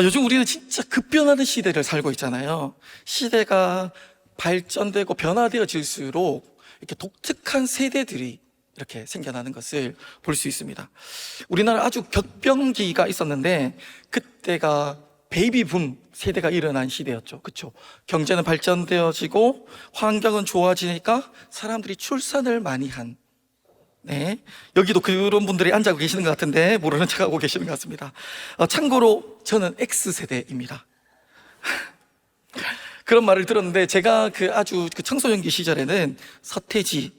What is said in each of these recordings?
요즘 우리는 진짜 급변하는 시대를 살고 있잖아요. 시대가 발전되고 변화되어질수록 이렇게 독특한 세대들이 이렇게 생겨나는 것을 볼 수 있습니다. 우리나라 아주 격변기가 있었는데 그때가 베이비붐 세대가 일어난 시대였죠. 그렇죠? 경제는 발전되어지고 환경은 좋아지니까 사람들이 출산을 많이 한, 네, 여기도 그런 분들이 앉아고 계시는 것 같은데 모르는 척하고 계시는 것 같습니다. 참고로 저는 X세대입니다. 그런 말을 들었는데 제가 아주 청소년기 시절에는 서태지,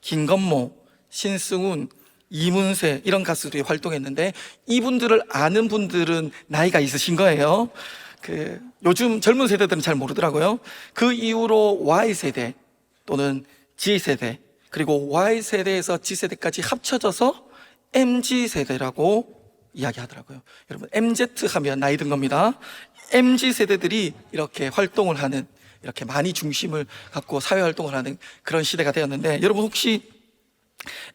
김건모, 신승훈, 이문세 이런 가수들이 활동했는데 이분들을 아는 분들은 나이가 있으신 거예요. 요즘 젊은 세대들은 잘 모르더라고요. 그 이후로 Y세대 또는 G세대, 그리고 Y세대에서 G세대까지 합쳐져서 MZ세대라고 이야기하더라고요. 여러분, MZ 하면 나이 든 겁니다. MZ세대들이 이렇게 활동을 하는, 이렇게 많이 중심을 갖고 사회활동을 하는 그런 시대가 되었는데, 여러분 혹시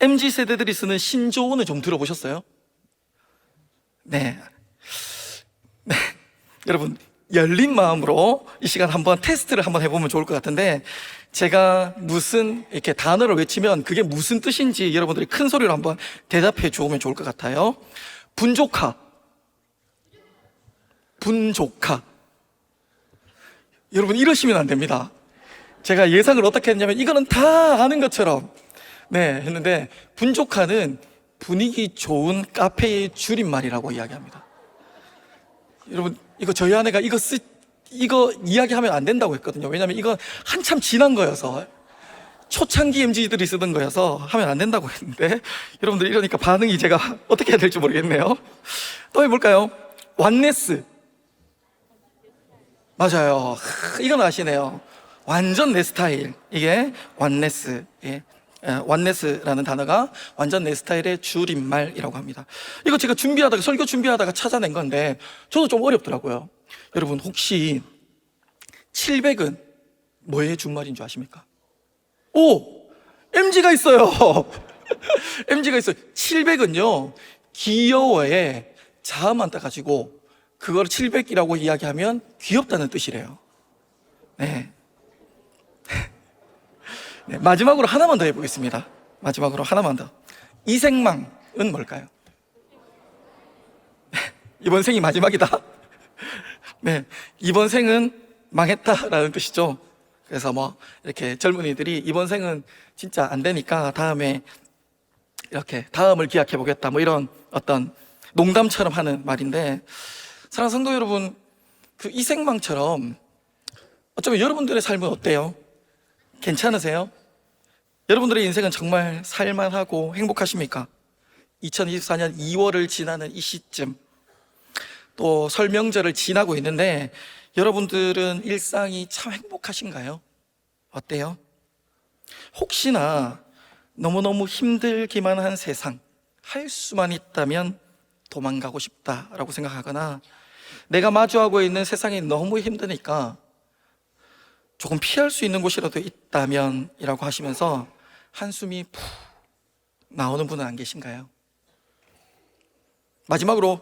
MZ세대들이 쓰는 신조어는 좀 들어보셨어요? 네. 네. 여러분, 열린 마음으로 이 시간 한번 테스트를 한번 해보면 좋을 것 같은데, 제가 무슨 이렇게 단어를 외치면 그게 무슨 뜻인지 여러분들이 큰 소리로 한번 대답해 주면 좋을 것 같아요. 분조카. 분조카. 여러분, 이러시면 안 됩니다. 제가 예상을 어떻게 했냐면 이거는 다 아는 것처럼 했는데, 분조카는 분위기 좋은 카페의 줄임말이라고 이야기합니다. 여러분, 이거 저희 아내가 이거 이야기하면 안 된다고 했거든요. 왜냐하면 이거 한참 지난 거여서, 초창기 MZ들이 쓰던 거여서 하면 안 된다고 했는데, 여러분들 이러니까 반응이 제가 어떻게 해야 될지 모르겠네요. 또 해볼까요? 완네스. 맞아요. 이건 아시네요. 완전 내 스타일. 이게 완네스. 완네스라는 단어가 완전 내 스타일의 줄임말이라고 합니다. 이거 제가 설교 준비하다가 찾아낸 건데 저도 좀 어렵더라고요. 여러분, 혹시 700은 뭐의 준말인 줄 아십니까? 오! MG가 있어요. MG가 있어요. 700은요, 귀여워에 자음만 따가지고 그걸 700이라고 이야기하면 귀엽다는 뜻이래요. 네. 네, 마지막으로 하나만 더 해보겠습니다. 마지막으로 하나만 더. 이생망은 뭘까요? 이번 생이 마지막이다. 네, 이번 생은 망했다라는 뜻이죠. 그래서 이렇게 젊은이들이 이번 생은 진짜 안 되니까 다음에 이렇게 다음을 기약해 보겠다, 이런 어떤 농담처럼 하는 말인데, 사랑하는 성도 여러분, 이생망처럼 어쩌면 여러분들의 삶은 어때요? 괜찮으세요? 여러분들의 인생은 정말 살만하고 행복하십니까? 2024년 2월을 지나는 이 시점, 또 설 명절을 지나고 있는데 여러분들은 일상이 참 행복하신가요? 어때요? 혹시나 너무너무 힘들기만 한 세상, 할 수만 있다면 도망가고 싶다라고 생각하거나, 내가 마주하고 있는 세상이 너무 힘드니까 조금 피할 수 있는 곳이라도 있다면 이라고 하시면서 한숨이 푹 나오는 분은 안 계신가요? 마지막으로,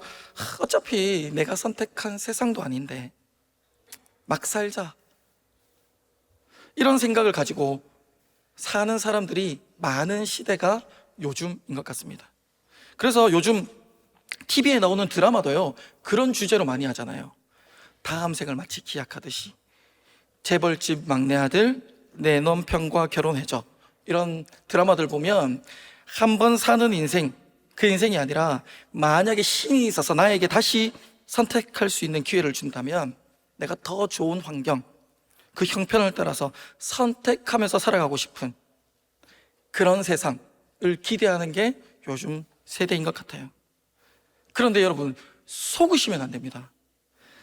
어차피 내가 선택한 세상도 아닌데 막 살자, 이런 생각을 가지고 사는 사람들이 많은 시대가 요즘인 것 같습니다. 그래서 요즘 TV에 나오는 드라마도요, 그런 주제로 많이 하잖아요. 다음 생을 마치 기약하듯이, 재벌집 막내 아들 내 남편과 결혼해줘, 이런 드라마들 보면 한 번 사는 인생, 그 인생이 아니라 만약에 신이 있어서 나에게 다시 선택할 수 있는 기회를 준다면 내가 더 좋은 환경, 그 형편을 따라서 선택하면서 살아가고 싶은 그런 세상을 기대하는 게 요즘 세대인 것 같아요. 그런데 여러분, 속으시면 안 됩니다.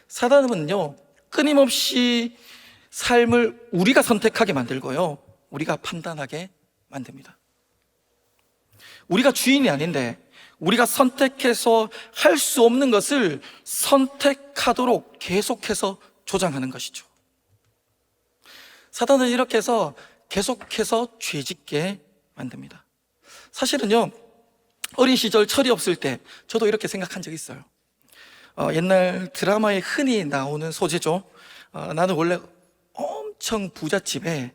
사단은요, 끊임없이 삶을 우리가 선택하게 만들고요, 우리가 판단하게 만듭니다. 우리가 주인이 아닌데 우리가 선택해서 할 수 없는 것을 선택하도록 계속해서 조장하는 것이죠. 사단은 이렇게 해서 계속해서 죄짓게 만듭니다. 사실은요, 어린 시절 철이 없을 때 저도 이렇게 생각한 적이 있어요. 옛날 드라마에 흔히 나오는 소재죠. 나는 원래 엄청 부잣집에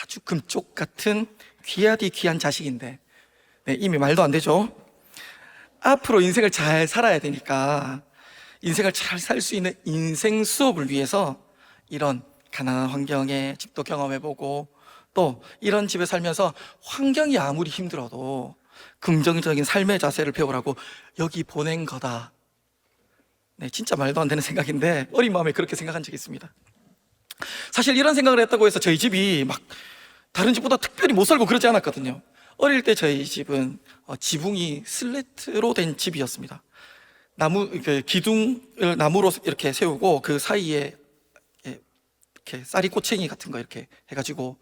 아주 금쪽 같은 귀하디 귀한 자식인데, 네, 이미 말도 안 되죠. 앞으로 인생을 잘 살아야 되니까 인생을 잘 살 수 있는 인생 수업을 위해서 이런 가난한 환경에 집도 경험해보고, 또 이런 집에 살면서 환경이 아무리 힘들어도 긍정적인 삶의 자세를 배우라고 여기 보낸 거다. 네, 진짜 말도 안 되는 생각인데 어린 마음에 그렇게 생각한 적이 있습니다. 사실 이런 생각을 했다고 해서 저희 집이 막 다른 집보다 특별히 못 살고 그러지 않았거든요. 어릴 때 저희 집은 지붕이 슬래트로 된 집이었습니다. 기둥을 나무로 이렇게 세우고 그 사이에 이렇게 쌀이 꼬챙이 같은 거 이렇게 해가지고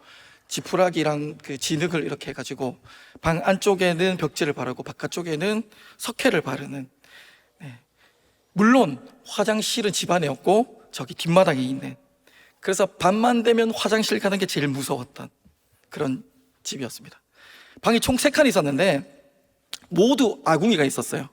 지푸라기랑 그 진흙을 이렇게 해가지고 방 안쪽에는 벽지를 바르고 바깥쪽에는 석회를 바르는, 네. 물론 화장실은 집 안에였고 저기 뒷마당에 있는, 그래서 밤만 되면 화장실 가는 게 제일 무서웠던 그런 집이었습니다. 방이 총 3칸 있었는데 모두 아궁이가 있었어요.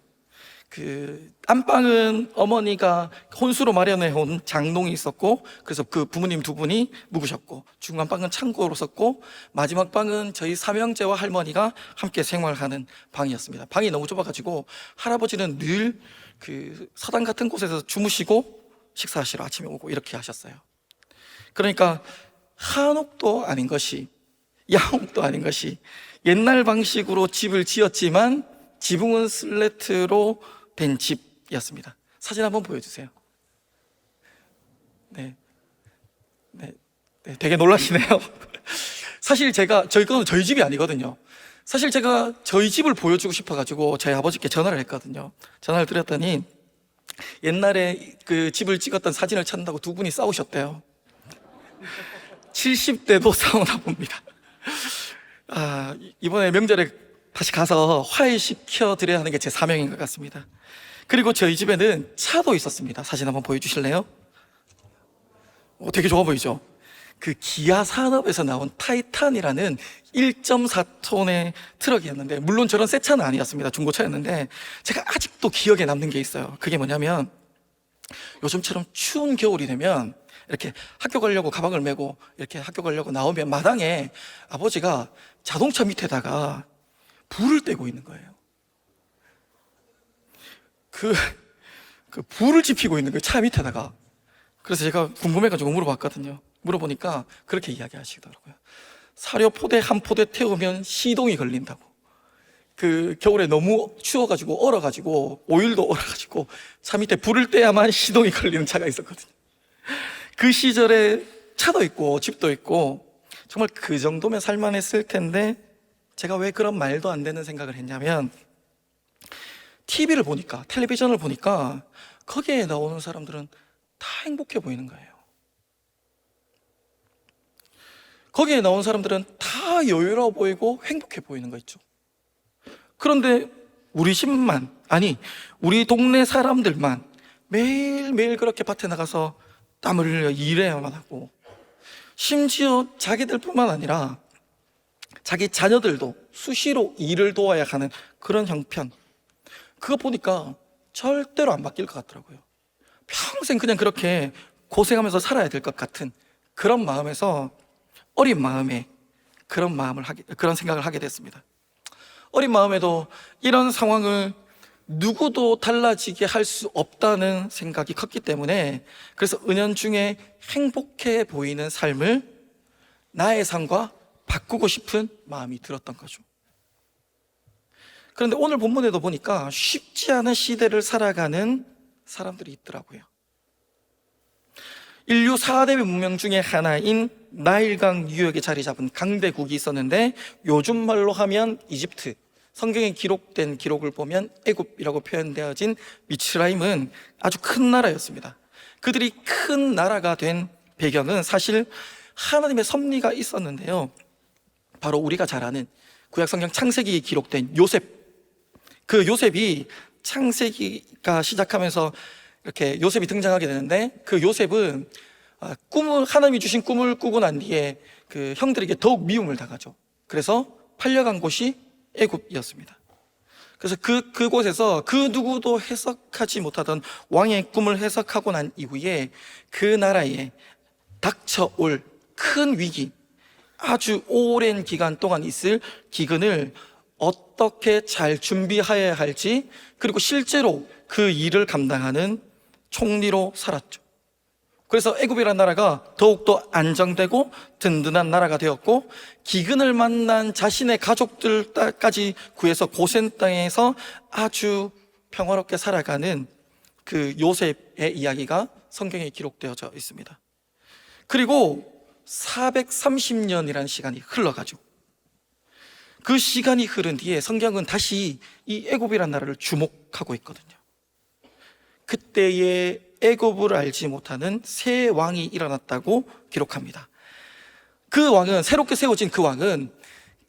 그 안방은 어머니가 혼수로 마련해 온 장롱이 있었고, 그래서 그 부모님 2분이 묵으셨고, 중간방은 창고로 썼고, 마지막 방은 저희 삼형제와 할머니가 함께 생활하는 방이었습니다. 방이 너무 좁아가지고 할아버지는 늘 그 서당 같은 곳에서 주무시고 식사하시러 아침에 오고 이렇게 하셨어요. 그러니까 한옥도 아닌 것이, 야옥도 아닌 것이, 옛날 방식으로 집을 지었지만 지붕은 슬래트로 된 집이었습니다. 사진 한번 보여주세요. 네, 되게 놀라시네요. 사실 저희 집이 아니거든요. 사실 제가 저희 집을 보여주고 싶어가지고 저희 아버지께 전화를 했거든요. 전화를 드렸더니 옛날에 그 집을 찍었던 사진을 찾는다고 2분이 싸우셨대요. 70대도 싸우나 봅니다. 이번에 명절에 다시 가서 화해시켜 드려야 하는 게 제 사명인 것 같습니다. 그리고 저희 집에는 차도 있었습니다. 사진 한번 보여주실래요? 되게 좋아 보이죠? 그 기아 산업에서 나온 타이탄이라는 1.4톤의 트럭이었는데, 물론 저런 새 차는 아니었습니다. 중고차였는데 제가 아직도 기억에 남는 게 있어요. 그게 뭐냐면, 요즘처럼 추운 겨울이 되면 이렇게 학교 가려고 가방을 메고 이렇게 학교 가려고 나오면 마당에 아버지가 자동차 밑에다가 불을 떼고 있는 거예요. 그 불을 지피고 있는 거예요, 차 밑에다가. 그래서 제가 궁금해가지고 물어봤거든요. 물어보니까 그렇게 이야기하시더라고요. 사료 포대 한 포대 태우면 시동이 걸린다고. 그 겨울에 너무 추워가지고 얼어가지고, 오일도 얼어가지고 차 밑에 불을 떼야만 시동이 걸리는 차가 있었거든요. 그 시절에 차도 있고 집도 있고 정말 그 정도면 살만했을 텐데, 제가 왜 그런 말도 안 되는 생각을 했냐면, 텔레비전을 보니까 거기에 나오는 사람들은 다 행복해 보이는 거예요. 거기에 나온 사람들은 다 여유로워 보이고 행복해 보이는 거 있죠. 그런데 우리 집만, 아니 우리 동네 사람들만 매일매일 그렇게 밭에 나가서 땀을 흘려 일해야만 하고, 심지어 자기들뿐만 아니라 자기 자녀들도 수시로 일을 도와야 하는 그런 형편, 그거 보니까 절대로 안 바뀔 것 같더라고요. 평생 그냥 그렇게 고생하면서 살아야 될 것 같은 그런 마음에서, 어린 마음에 그런 생각을 하게 됐습니다. 어린 마음에도 이런 상황을 누구도 달라지게 할 수 없다는 생각이 컸기 때문에, 그래서 은연중에 행복해 보이는 삶을 나의 삶과 바꾸고 싶은 마음이 들었던 거죠. 그런데 오늘 본문에도 보니까 쉽지 않은 시대를 살아가는 사람들이 있더라고요. 인류 4대 문명 중에 하나인 나일강 유역에 자리 잡은 강대국이 있었는데, 요즘 말로 하면 이집트, 성경에 기록된 기록을 보면 애굽이라고 표현되어진 미츠라임은 아주 큰 나라였습니다. 그들이 큰 나라가 된 배경은 사실 하나님의 섭리가 있었는데요, 바로 우리가 잘 아는 구약성경 창세기에 기록된 요셉, 그 요셉이 창세기가 시작하면서 이렇게 요셉이 등장하게 되는데, 그 요셉은 하나님이 주신 꿈을 꾸고 난 뒤에 그 형들에게 더욱 미움을 당하죠. 그래서 팔려간 곳이 애굽이었습니다. 그래서 그곳에서 그 누구도 해석하지 못하던 왕의 꿈을 해석하고 난 이후에 그 나라에 닥쳐올 큰 위기, 아주 오랜 기간 동안 있을 기근을 어떻게 잘 준비해야 할지, 그리고 실제로 그 일을 감당하는 총리로 살았죠. 그래서 애굽이라는 나라가 더욱더 안정되고 든든한 나라가 되었고, 기근을 만난 자신의 가족들까지 구해서 고센 땅에서 아주 평화롭게 살아가는 그 요셉의 이야기가 성경에 기록되어져 있습니다. 그리고 430년이라는 시간이 흘러가죠. 그 시간이 흐른 뒤에 성경은 다시 이 애굽이라는 나라를 주목하고 있거든요. 그때의 애굽을 알지 못하는 새 왕이 일어났다고 기록합니다. 그 왕은, 새롭게 세워진 그 왕은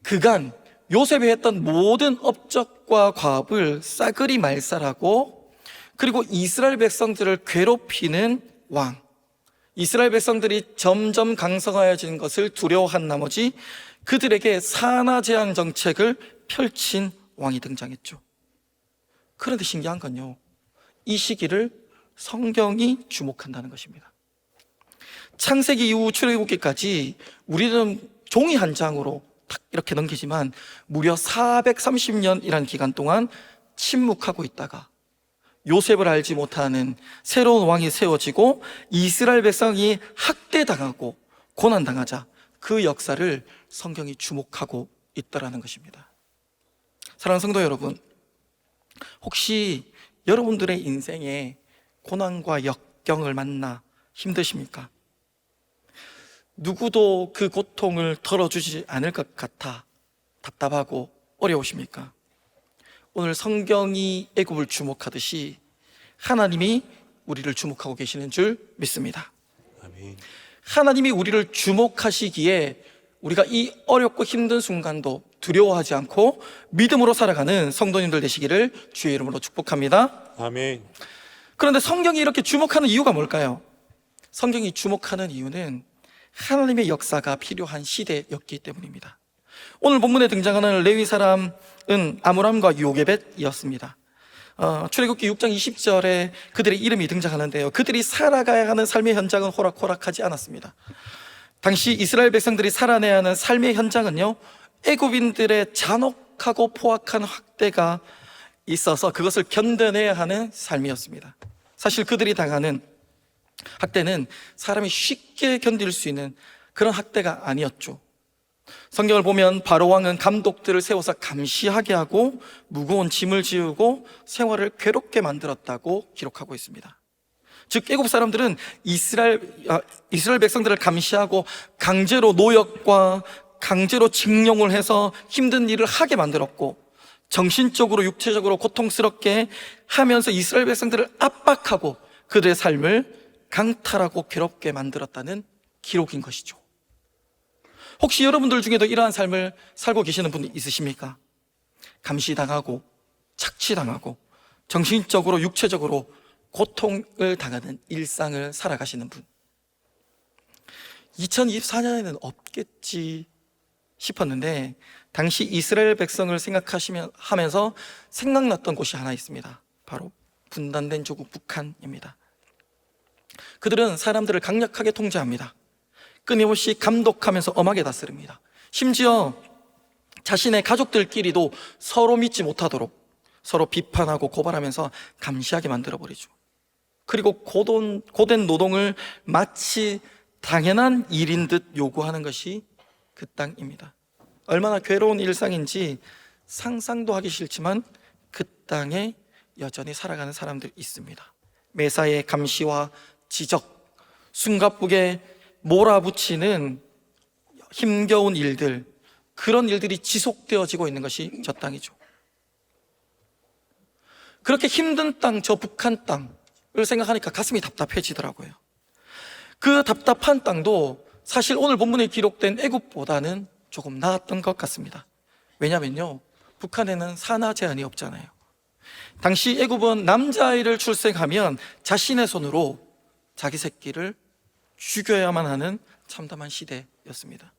그간 요셉이 했던 모든 업적과 과업을 싸그리 말살하고, 그리고 이스라엘 백성들을 괴롭히는 왕, 이스라엘 백성들이 점점 강성하여지는 것을 두려워한 나머지 그들에게 산하 제한 정책을 펼친 왕이 등장했죠. 그런데 신기한 건요, 이 시기를 성경이 주목한다는 것입니다. 창세기 이후 출애굽기까지 우리는 종이 한 장으로 탁 이렇게 넘기지만 무려 430년이라는 기간 동안 침묵하고 있다가 요셉을 알지 못하는 새로운 왕이 세워지고 이스라엘 백성이 학대당하고 고난당하자 그 역사를 성경이 주목하고 있다라는 것입니다. 사랑하는 성도 여러분, 혹시 여러분들의 인생에 고난과 역경을 만나 힘드십니까? 누구도 그 고통을 덜어주지 않을 것 같아 답답하고 어려우십니까? 오늘 성경이 애굽을 주목하듯이 하나님이 우리를 주목하고 계시는 줄 믿습니다. 아멘. 하나님이 우리를 주목하시기에 우리가 이 어렵고 힘든 순간도 두려워하지 않고 믿음으로 살아가는 성도님들 되시기를 주의 이름으로 축복합니다. 아멘. 그런데 성경이 이렇게 주목하는 이유가 뭘까요? 성경이 주목하는 이유는 하나님의 역사가 필요한 시대였기 때문입니다. 오늘 본문에 등장하는 레위 사람은 아므람과 요게벳이었습니다. 출애굽기 6장 20절에 그들의 이름이 등장하는데요, 그들이 살아가야 하는 삶의 현장은 호락호락하지 않았습니다. 당시 이스라엘 백성들이 살아내야 하는 삶의 현장은요, 애굽인들의 잔혹하고 포악한 학대가 있어서 그것을 견뎌내야 하는 삶이었습니다. 사실 그들이 당하는 학대는 사람이 쉽게 견딜 수 있는 그런 학대가 아니었죠. 성경을 보면 바로 왕은 감독들을 세워서 감시하게 하고 무거운 짐을 지우고 생활을 괴롭게 만들었다고 기록하고 있습니다. 즉 애굽 사람들은 이스라엘 백성들을 감시하고 강제로 노역과 강제로 징용을 해서 힘든 일을 하게 만들었고, 정신적으로 육체적으로 고통스럽게 하면서 이스라엘 백성들을 압박하고 그들의 삶을 강탈하고 괴롭게 만들었다는 기록인 것이죠. 혹시 여러분들 중에도 이러한 삶을 살고 계시는 분이 있으십니까? 감시당하고 착취당하고 정신적으로 육체적으로 고통을 당하는 일상을 살아가시는 분, 2024년에는 없겠지 싶었는데 당시 이스라엘 백성을 생각하면서 생각났던 곳이 하나 있습니다. 바로 분단된 조국 북한입니다. 그들은 사람들을 강력하게 통제합니다. 끊임없이 감독하면서 엄하게 다스립니다. 심지어 자신의 가족들끼리도 서로 믿지 못하도록 서로 비판하고 고발하면서 감시하게 만들어버리죠. 그리고 고된 노동을 마치 당연한 일인 듯 요구하는 것이 그 땅입니다. 얼마나 괴로운 일상인지 상상도 하기 싫지만 그 땅에 여전히 살아가는 사람들이 있습니다. 매사에 감시와 지적, 숨가쁘게 몰아붙이는 힘겨운 일들, 그런 일들이 지속되어지고 있는 것이 저 땅이죠. 그렇게 힘든 땅, 저 북한 땅을 생각하니까 가슴이 답답해지더라고요. 그 답답한 땅도 사실 오늘 본문에 기록된 애굽보다는 조금 나았던 것 같습니다. 왜냐면요, 북한에는 산하 제한이 없잖아요. 당시 애굽은 남자아이를 출생하면 자신의 손으로 자기 새끼를 죽여야만 하는 참담한 시대였습니다.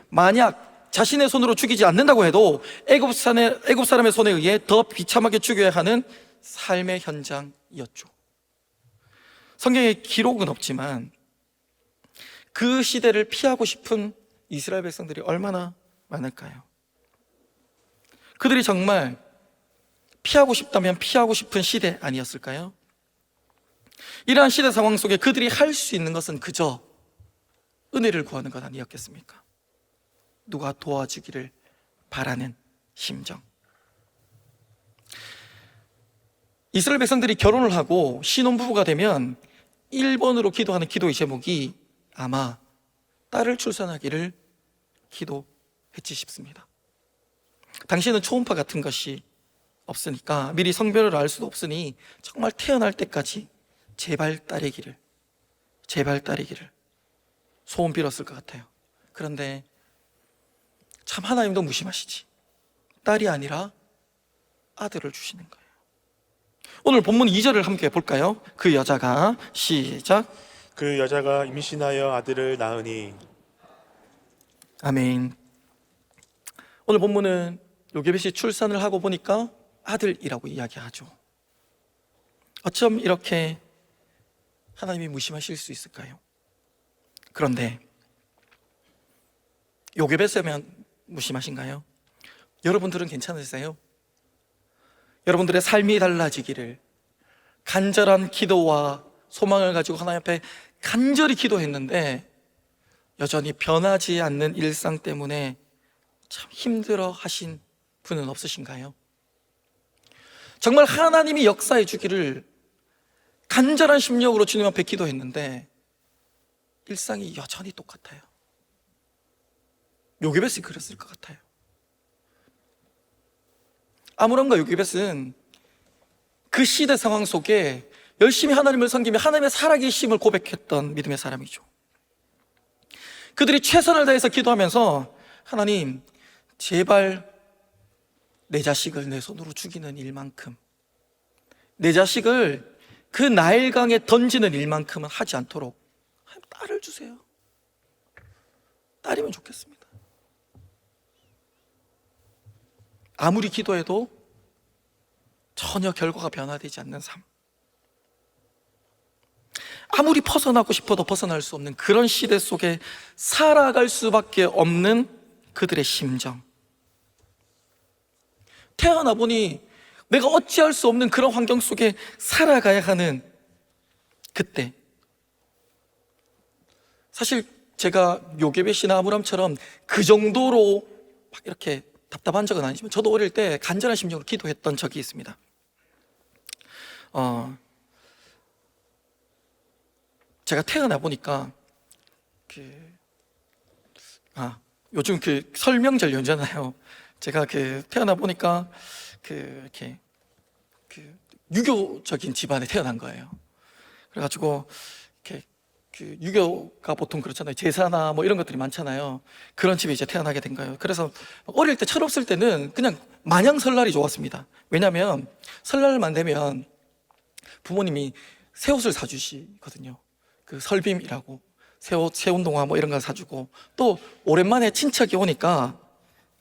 만약 자신의 손으로 죽이지 않는다고 해도 애굽 사람의 손에 의해 더 비참하게 죽여야 하는 삶의 현장이었죠. 성경에 기록은 없지만 그 시대를 피하고 싶은 이스라엘 백성들이 얼마나 많을까요? 그들이 정말 피하고 싶다면 피하고 싶은 시대 아니었을까요? 이러한 시대 상황 속에 그들이 할 수 있는 것은 그저 은혜를 구하는 것 아니었겠습니까? 누가 도와주기를 바라는 심정. 이스라엘 백성들이 결혼을 하고 신혼부부가 되면 1번으로 기도하는 기도의 제목이 아마 딸을 출산하기를 기도했지 싶습니다. 당시에는 초음파 같은 것이 없으니까 미리 성별을 알 수도 없으니 정말 태어날 때까지 제발 딸이기를 소원 빌었을 것 같아요. 그런데 참 하나님도 무심하시지. 딸이 아니라 아들을 주시는 거예요. 오늘 본문 2절을 함께 볼까요? 그 여자가, 시작. 그 여자가 임신하여 아들을 낳으니. 아멘. 오늘 본문은 요게벳이 출산을 하고 보니까 아들이라고 이야기하죠. 어쩜 이렇게 하나님이 무심하실 수 있을까요? 그런데 요게벳이면 무심하신가요? 여러분들은 괜찮으세요? 여러분들의 삶이 달라지기를 간절한 기도와 소망을 가지고 하나님 앞에 간절히 기도했는데 여전히 변하지 않는 일상 때문에 참 힘들어 하신 분은 없으신가요? 정말 하나님이 역사해 주기를 간절한 심령으로 주님 앞에 기도했는데 일상이 여전히 똑같아요. 요게벳이 그랬을 것 같아요. 아므론과 요게벳은 그 시대 상황 속에 열심히 하나님을 섬기며 하나님의 살아계심을 고백했던 믿음의 사람이죠. 그들이 최선을 다해서 기도하면서 하나님, 제발 내 자식을 내 손으로 죽이는 일만큼, 내 자식을 그 나일강에 던지는 일만큼은 하지 않도록 딸을 주세요. 딸이면 좋겠습니다. 아무리 기도해도 전혀 결과가 변화되지 않는 삶, 아무리 벗어나고 싶어도 벗어날 수 없는 그런 시대 속에 살아갈 수밖에 없는 그들의 심정. 태어나 보니 내가 어찌할 수 없는 그런 환경 속에 살아가야 하는 그때, 사실 제가 요게벳이나 아므람처럼 그 정도로 막 이렇게 답답한 적은 아니지만 저도 어릴 때 간절한 심정으로 기도했던 적이 있습니다. 제가 태어나 보니까 요즘 그 설명절 연잖아요. 제가 태어나 보니까 이렇게 유교적인 집안에 태어난 거예요. 그래가지고 이렇게 유교가 보통 그렇잖아요. 제사나 뭐 이런 것들이 많잖아요. 그런 집에 이제 태어나게 된 거예요. 그래서 어릴 때 철없을 때는 그냥 마냥 설날이 좋았습니다. 왜냐하면 설날만 되면 부모님이 새 옷을 사주시거든요. 그 설빔이라고 새 옷, 새 운동화 뭐 이런 거 사주고, 또 오랜만에 친척이 오니까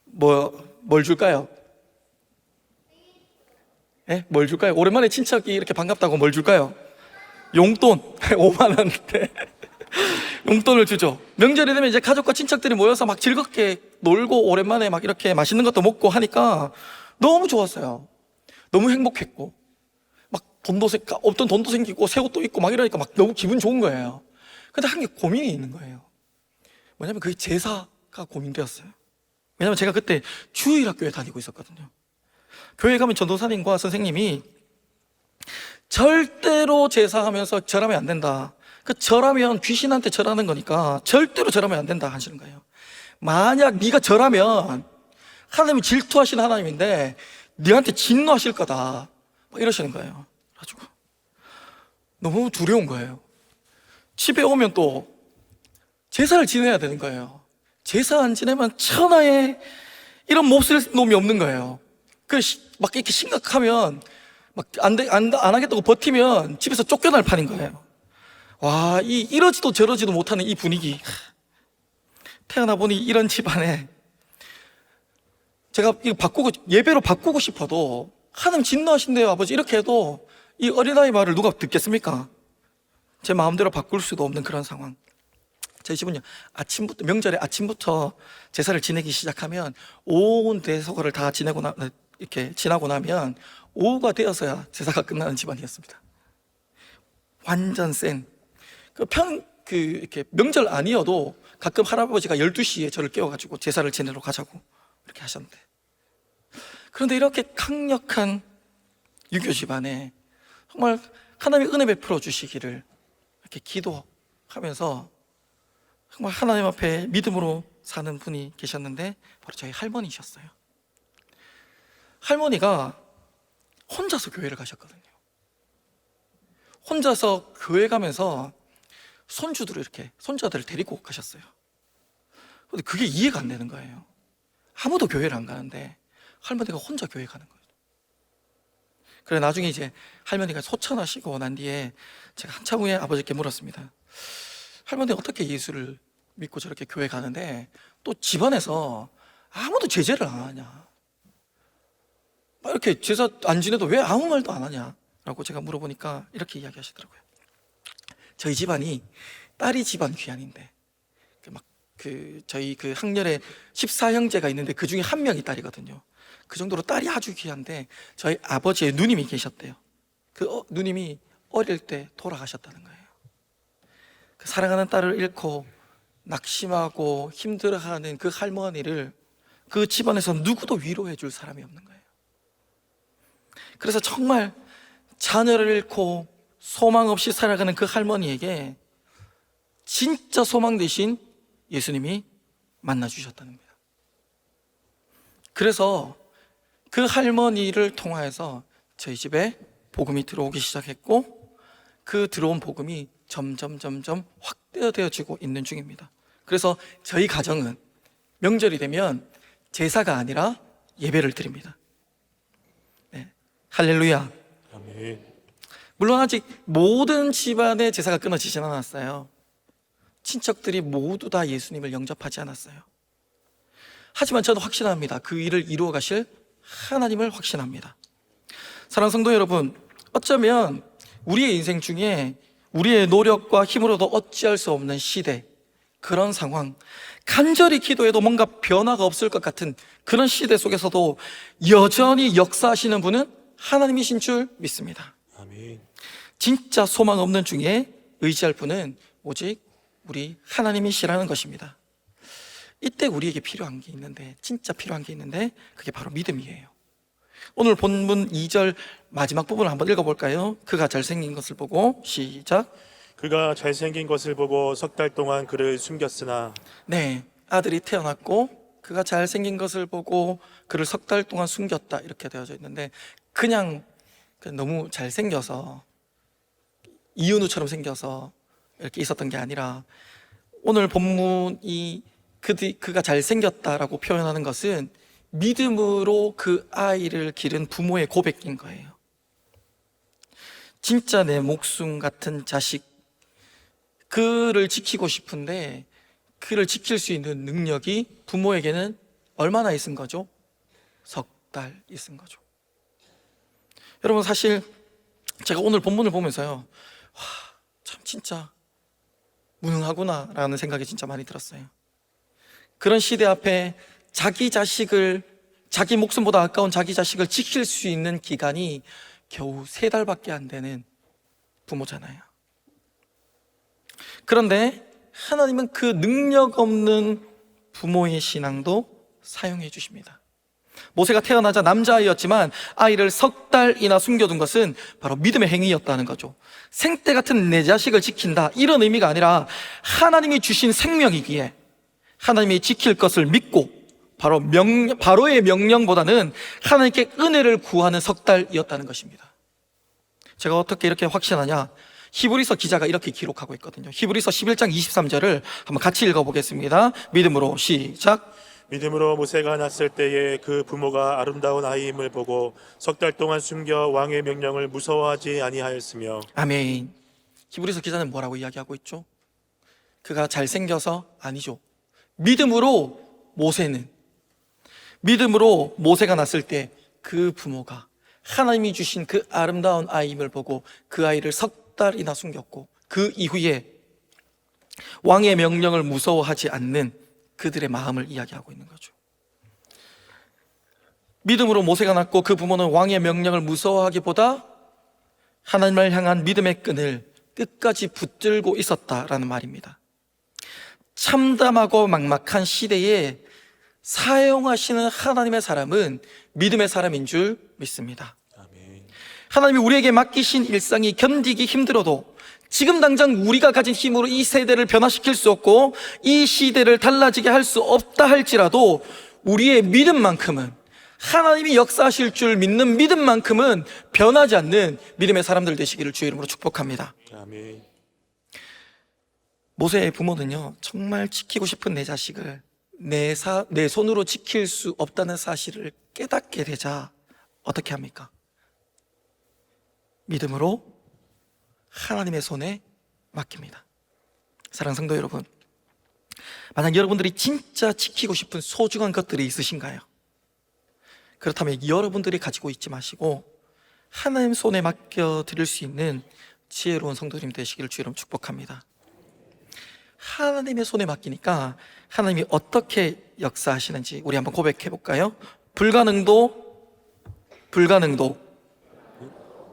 뭘 줄까요? 예? 뭘 줄까요? 오랜만에 친척이 이렇게 반갑다고 뭘 줄까요? 용돈 5만 원대 용돈을 주죠. 명절이 되면 이제 가족과 친척들이 모여서 막 즐겁게 놀고 오랜만에 막 이렇게 맛있는 것도 먹고 하니까 너무 좋았어요. 너무 행복했고 막 없던 돈도 생기고 새 옷도 입고 막 이러니까 막 너무 기분 좋은 거예요. 근데 한 게 고민이 있는 거예요. 뭐냐면 그게 제사가 고민되었어요. 왜냐면 제가 그때 주일학교에 다니고 있었거든요. 교회 가면 전도사님과 선생님이 절대로 제사하면서 절하면 안 된다. 그 절하면 귀신한테 절하는 거니까 절대로 절하면 안 된다 하시는 거예요. 만약 네가 절하면 하나님이 질투하시는 하나님인데 네한테 진노하실 거다, 막 이러시는 거예요. 그래가지고 너무 두려운 거예요. 집에 오면 또 제사를 지내야 되는 거예요. 제사 안 지내면 천하에 이런 몹쓸 놈이 없는 거예요. 막 이렇게 심각하면 막 안 하겠다고 버티면 집에서 쫓겨날 판인 거예요. 와, 이러지도 저러지도 못하는 이 분위기. 태어나 보니 이런 집안에 제가 이거 바꾸고 예배로 바꾸고 싶어도 하나님 진노하신대요 아버지 이렇게 해도 이 어린아이 말을 누가 듣겠습니까? 제 마음대로 바꿀 수도 없는 그런 상황. 저희 집은요 아침부터 명절에 아침부터 제사를 지내기 시작하면 온 대소거를 다 이렇게 지나고 나면 오후가 되어서야 제사가 끝나는 집안이었습니다. 완전 이렇게 명절 아니어도 가끔 할아버지가 12시에 저를 깨워가지고 제사를 지내러 가자고 이렇게 하셨는데, 그런데 이렇게 강력한 유교 집안에 정말 하나님의 은혜 베풀어 주시기를 이렇게 기도하면서 정말 하나님 앞에 믿음으로 사는 분이 계셨는데 바로 저희 할머니셨어요. 할머니가 혼자서 교회를 가셨거든요. 혼자서 교회 가면서 손자들을 데리고 가셨어요. 근데 그게 이해가 안 되는 거예요. 아무도 교회를 안 가는데 할머니가 혼자 교회 가는 거예요. 그래 나중에 이제 할머니가 소천하시고 난 뒤에 제가 한참 후에 아버지께 물었습니다. 할머니 어떻게 예수를 믿고 저렇게 교회 가는데 또 집안에서 아무도 제재를 안 하냐, 막 이렇게 제사 안 지내도 왜 아무 말도 안 하냐 라고 제가 물어보니까 이렇게 이야기하시더라고요. 저희 집안이 딸이 집안 귀환인데 저희 학렬에 14형제가 있는데 그 중에 한 명이 딸이거든요. 그 정도로 딸이 아주 귀한데 저희 아버지의 누님이 계셨대요. 누님이 어릴 때 돌아가셨다는 거예요. 그 사랑하는 딸을 잃고 낙심하고 힘들어하는 그 할머니를 그 집안에서 누구도 위로해 줄 사람이 없는 거예요. 그래서 정말 자녀를 잃고 소망 없이 살아가는 그 할머니에게 진짜 소망 되신 예수님이 만나주셨다는 거예요. 그래서 그 할머니를 통하여서 저희 집에 복음이 들어오기 시작했고 그 들어온 복음이 점점 확대되어지고 있는 중입니다. 그래서 저희 가정은 명절이 되면 제사가 아니라 예배를 드립니다. 네. 할렐루야. 아멘. 물론 아직 모든 집안의 제사가 끊어지진 않았어요. 친척들이 모두 다 예수님을 영접하지 않았어요. 하지만 저는 확신합니다. 그 일을 이루어 가실 하나님을 확신합니다. 사랑하는 성도 여러분, 어쩌면 우리의 인생 중에 우리의 노력과 힘으로도 어찌할 수 없는 시대, 그런 상황, 간절히 기도해도 뭔가 변화가 없을 것 같은 그런 시대 속에서도 여전히 역사하시는 분은 하나님이신 줄 믿습니다. 아멘. 진짜 소망 없는 중에 의지할 분은 오직 우리 하나님이시라는 것입니다. 이때 우리에게 필요한 게 있는데, 진짜 필요한 게 있는데 그게 바로 믿음이에요. 오늘 본문 2절 마지막 부분을 한번 읽어볼까요? 그가 잘생긴 것을 보고, 시작. 그가 잘생긴 것을 보고 석 달 동안 그를 숨겼으나. 네, 아들이 태어났고 그가 잘생긴 것을 보고 그를 석 달 동안 숨겼다 이렇게 되어져 있는데, 그냥 너무 잘생겨서 이은우처럼 생겨서 이렇게 있었던 게 아니라, 오늘 본문이 그가 잘생겼다라고 표현하는 것은 믿음으로 그 아이를 기른 부모의 고백인 거예요. 진짜 내 목숨 같은 자식, 그를 지키고 싶은데 그를 지킬 수 있는 능력이 부모에게는 얼마나 있은 거죠? 석 달 있은 거죠. 여러분, 사실 제가 오늘 본문을 보면서요, 와, 참 진짜 무능하구나 라는 생각이 진짜 많이 들었어요. 그런 시대 앞에 자기 목숨보다 아까운 자기 자식을 지킬 수 있는 기간이 겨우 3달밖에 안 되는 부모잖아요. 그런데 하나님은 그 능력 없는 부모의 신앙도 사용해 주십니다. 모세가 태어나자 남자아이였지만 아이를 석 달이나 숨겨둔 것은 바로 믿음의 행위였다는 거죠. 생때 같은 내 자식을 지킨다, 이런 의미가 아니라 하나님이 주신 생명이기에 하나님이 지킬 것을 믿고 바로의 명령보다는 하나님께 은혜를 구하는 석 달이었다는 것입니다. 제가 어떻게 이렇게 확신하냐? 히브리서 기자가 이렇게 기록하고 있거든요. 히브리서 11장 23절을 한번 같이 읽어보겠습니다. 믿음으로, 시작. 믿음으로 모세가 났을 때에 그 부모가 아름다운 아이임을 보고 석 달 동안 숨겨 왕의 명령을 무서워하지 아니하였으며. 아멘. 히브리서 기자는 뭐라고 이야기하고 있죠? 그가 잘생겨서? 아니죠. 믿음으로 모세는 믿음으로 모세가 낳았을 때 그 부모가 하나님이 주신 그 아름다운 아이임을 보고 그 아이를 석 달이나 숨겼고, 그 이후에 왕의 명령을 무서워하지 않는 그들의 마음을 이야기하고 있는 거죠. 믿음으로 모세가 낳고 그 부모는 왕의 명령을 무서워하기보다 하나님을 향한 믿음의 끈을 끝까지 붙들고 있었다라는 말입니다. 참담하고 막막한 시대에 사용하시는 하나님의 사람은 믿음의 사람인 줄 믿습니다. 아멘. 하나님이 우리에게 맡기신 일상이 견디기 힘들어도 지금 당장 우리가 가진 힘으로 이 세대를 변화시킬 수 없고 이 시대를 달라지게 할 수 없다 할지라도 우리의 믿음만큼은, 하나님이 역사하실 줄 믿는 믿음만큼은 변하지 않는 믿음의 사람들 되시기를 주의 이름으로 축복합니다. 아멘. 모세의 부모는요, 정말 지키고 싶은 내 자식을 내 손으로 지킬 수 없다는 사실을 깨닫게 되자 어떻게 합니까? 믿음으로 하나님의 손에 맡깁니다. 사랑하는 성도 여러분, 만약 여러분들이 진짜 지키고 싶은 소중한 것들이 있으신가요? 그렇다면 여러분들이 가지고 있지 마시고 하나님 손에 맡겨드릴 수 있는 지혜로운 성도님 되시기를 주의로 축복합니다. 하나님의 손에 맡기니까 하나님이 어떻게 역사하시는지 우리 한번 고백해 볼까요? 불가능도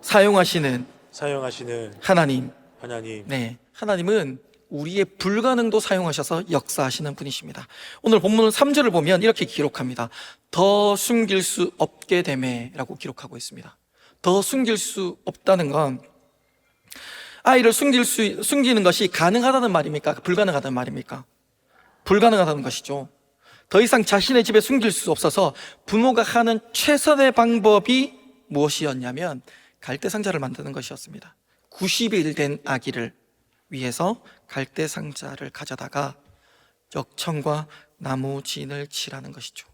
사용하시는 하나님. 네, 하나님은 우리의 불가능도 사용하셔서 역사하시는 분이십니다. 오늘 본문 3절을 보면 이렇게 기록합니다. 더 숨길 수 없게 되매 라고 기록하고 있습니다. 더 숨길 수 없다는 건 아이를 숨기는 것이 가능하다는 말입니까? 불가능하다는 말입니까? 불가능하다는 것이죠. 더 이상 자신의 집에 숨길 수 없어서 부모가 하는 최선의 방법이 무엇이었냐면 갈대상자를 만드는 것이었습니다. 90일 된 아기를 위해서 갈대상자를 가져다가 역청과 나무 진을 칠하는 것이죠.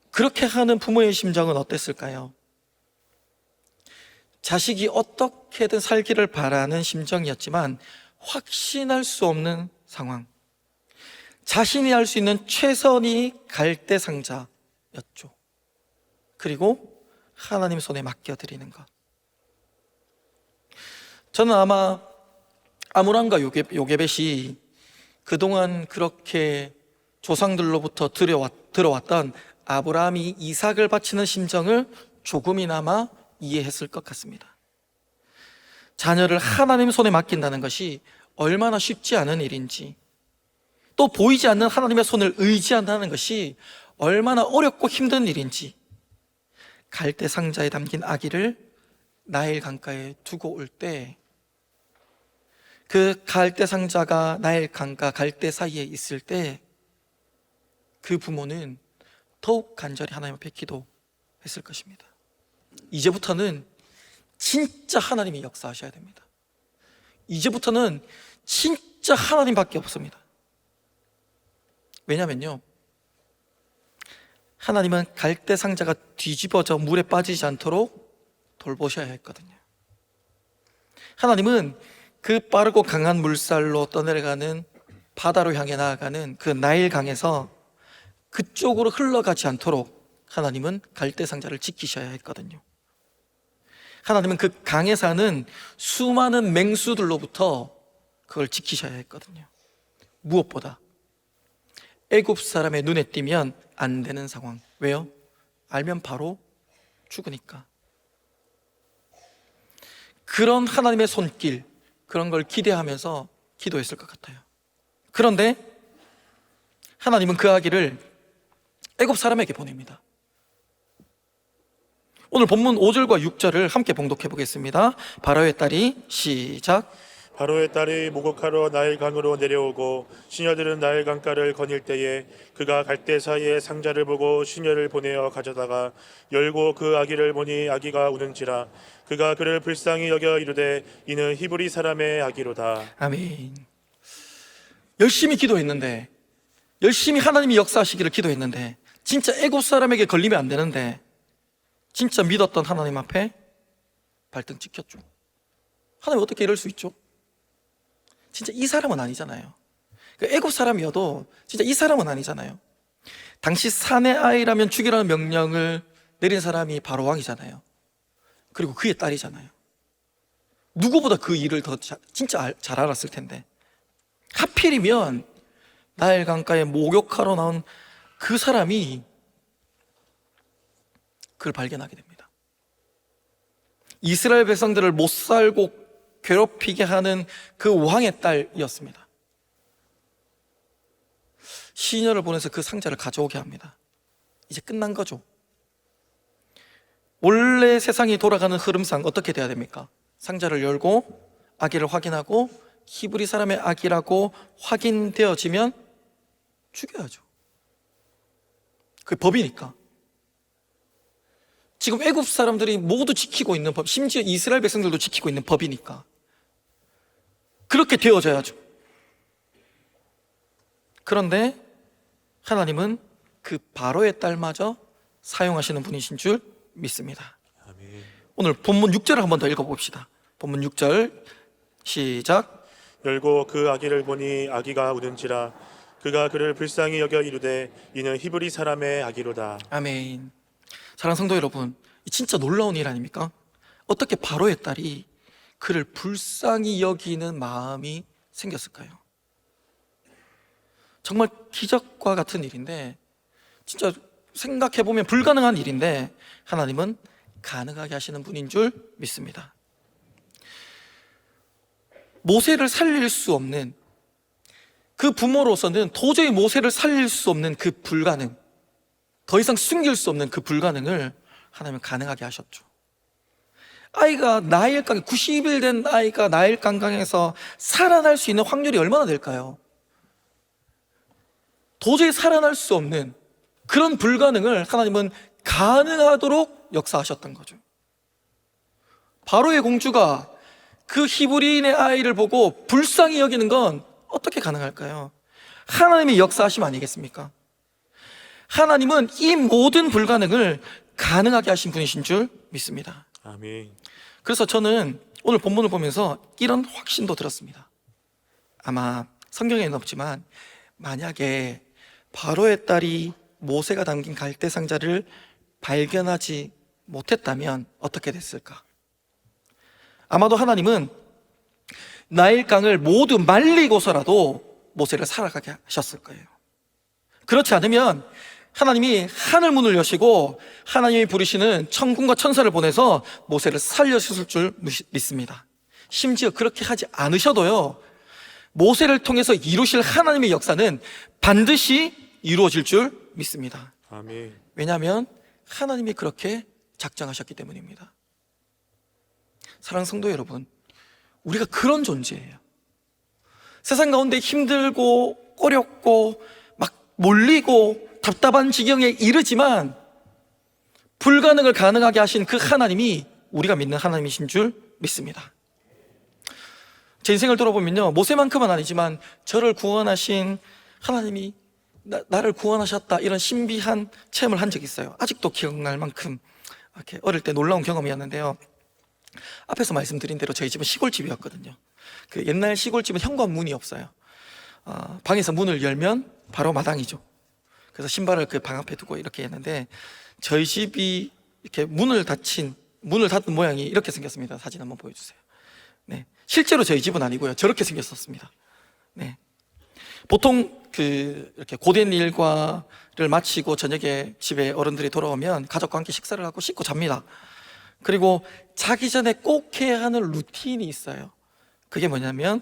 그렇게 하는 부모의 심정은 어땠을까요? 자식이 어떻게든 살기를 바라는 심정이었지만 확신할 수 없는 상황, 자신이 할 수 있는 최선이 갈대상자였죠. 그리고 하나님 손에 맡겨드리는 것. 저는 아마 아므람과 요게벳이 그동안 그렇게 조상들로부터 들어왔던 아브라함이 이삭을 바치는 심정을 조금이나마 이해했을 것 같습니다. 자녀를 하나님 손에 맡긴다는 것이 얼마나 쉽지 않은 일인지, 또 보이지 않는 하나님의 손을 의지한다는 것이 얼마나 어렵고 힘든 일인지, 갈대 상자에 담긴 아기를 나일 강가에 두고 올 때 그 갈대 상자가 나일 강가 갈대 사이에 있을 때 그 부모는 더욱 간절히 하나님 앞에 기도했을 것입니다. 이제부터는 진짜 하나님이 역사하셔야 됩니다. 이제부터는 진짜 하나님밖에 없습니다. 왜냐면요, 하나님은 갈대 상자가 뒤집어져 물에 빠지지 않도록 돌보셔야 했거든요. 하나님은 그 빠르고 강한 물살로 떠내려가는, 바다로 향해 나아가는 그 나일 강에서 그쪽으로 흘러가지 않도록 하나님은 갈대 상자를 지키셔야 했거든요. 하나님은 그 강에 사는 수많은 맹수들로부터 그걸 지키셔야 했거든요. 무엇보다 애굽 사람의 눈에 띄면 안 되는 상황. 왜요? 알면 바로 죽으니까. 그런 하나님의 손길, 그런 걸 기대하면서 기도했을 것 같아요. 그런데 하나님은 그 아기를 애굽 사람에게 보냅니다. 오늘 본문 5절과 6절을 함께 봉독해 보겠습니다. 바로의 딸이 시작. 바로의 딸이 목욕하러 나일 강으로 내려오고 시녀들은 나일 강가를 거닐 때에 그가 갈대 사이에 상자를 보고 시녀를 보내어 가져다가 열고 그 아기를 보니 아기가 우는지라. 그가 그를 불쌍히 여겨 이르되 이는 히브리 사람의 아기로다. 아멘. 열심히 기도했는데, 열심히 하나님이 역사하시기를 기도했는데, 진짜 애굽 사람에게 걸리면 안 되는데 진짜 믿었던 하나님 앞에 발등 찍혔죠. 하나님 어떻게 이럴 수 있죠? 진짜 이 사람은 아니잖아요. 애굽 사람이어도 진짜 이 사람은 아니잖아요. 당시 사내 아이라면 죽이라는 명령을 내린 사람이 바로 왕이잖아요. 그리고 그의 딸이잖아요. 누구보다 그 일을 더 진짜 잘 알았을 텐데, 하필이면 나일 강가에 목욕하러 나온 그 사람이 그걸 발견하게 됩니다. 이스라엘 백성들을 못 살고 괴롭히게 하는 그 왕의 딸이었습니다. 시녀를 보내서 그 상자를 가져오게 합니다. 이제 끝난 거죠. 원래 세상이 돌아가는 흐름상 어떻게 돼야 됩니까? 상자를 열고 아기를 확인하고 히브리 사람의 아기라고 확인되어지면 죽여야죠. 그게 법이니까. 지금 애굽 사람들이 모두 지키고 있는 법, 심지어 이스라엘 백성들도 지키고 있는 법이니까 그렇게 되어져야죠. 그런데 하나님은 그 바로의 딸마저 사용하시는 분이신 줄 믿습니다. 아멘. 오늘 본문 6절을 한 번 더 읽어봅시다. 본문 6절 시작. 열고 그 아기를 보니 아기가 우는지라 그가 그를 불쌍히 여겨 이르되 이는 히브리 사람의 아기로다. 아멘. 사랑하는 성도 여러분, 이 진짜 놀라운 일 아닙니까? 어떻게 바로의 딸이 그를 불쌍히 여기는 마음이 생겼을까요? 정말 기적과 같은 일인데, 진짜 생각해보면 불가능한 일인데 하나님은 가능하게 하시는 분인 줄 믿습니다. 모세를 살릴 수 없는, 그 부모로서는 도저히 모세를 살릴 수 없는 그 불가능, 더 이상 숨길 수 없는 그 불가능을 하나님은 가능하게 하셨죠. 아이가 나일강, 90일 된 아이가 나일강강에서 살아날 수 있는 확률이 얼마나 될까요? 도저히 살아날 수 없는 그런 불가능을 하나님은 가능하도록 역사하셨던 거죠. 바로의 공주가 그 히브리인의 아이를 보고 불쌍히 여기는 건 어떻게 가능할까요? 하나님이 역사하심 아니겠습니까? 하나님은 이 모든 불가능을 가능하게 하신 분이신 줄 믿습니다. 아멘. 그래서 저는 오늘 본문을 보면서 이런 확신도 들었습니다. 아마 성경에는 없지만 만약에 바로의 딸이 모세가 담긴 갈대 상자를 발견하지 못했다면 어떻게 됐을까? 아마도 하나님은 나일강을 모두 말리고서라도 모세를 살아가게 하셨을 거예요. 그렇지 않으면 하나님이 하늘 문을 여시고 하나님이 부르시는 천군과 천사를 보내서 모세를 살려주실 줄 믿습니다. 심지어 그렇게 하지 않으셔도요, 모세를 통해서 이루실 하나님의 역사는 반드시 이루어질 줄 믿습니다. 아멘. 왜냐하면 하나님이 그렇게 작정하셨기 때문입니다. 사랑하는 성도 여러분, 우리가 그런 존재예요. 세상 가운데 힘들고 어렵고 막 몰리고 답답한 지경에 이르지만 불가능을 가능하게 하신 그 하나님이 우리가 믿는 하나님이신 줄 믿습니다. 제 인생을 돌아보면요, 모세만큼은 아니지만 저를 구원하신 하나님이 나를 구원하셨다, 이런 신비한 체험을 한 적이 있어요. 아직도 기억날 만큼 이렇게 어릴 때 놀라운 경험이었는데요. 앞에서 말씀드린 대로 저희 집은 시골집이었거든요. 그 옛날 시골집은 현관문이 없어요. 방에서 문을 열면 바로 마당이죠. 그래서 신발을 그 방 앞에 두고 이렇게 했는데, 저희 집이 이렇게 문을 닫은 모양이 이렇게 생겼습니다. 사진 한번 보여주세요. 네, 실제로 저희 집은 아니고요, 저렇게 생겼었습니다. 네, 보통 이렇게 고된 일과를 마치고 저녁에 집에 어른들이 돌아오면 가족과 함께 식사를 하고 씻고 잡니다. 그리고 자기 전에 꼭 해야 하는 루틴이 있어요. 그게 뭐냐면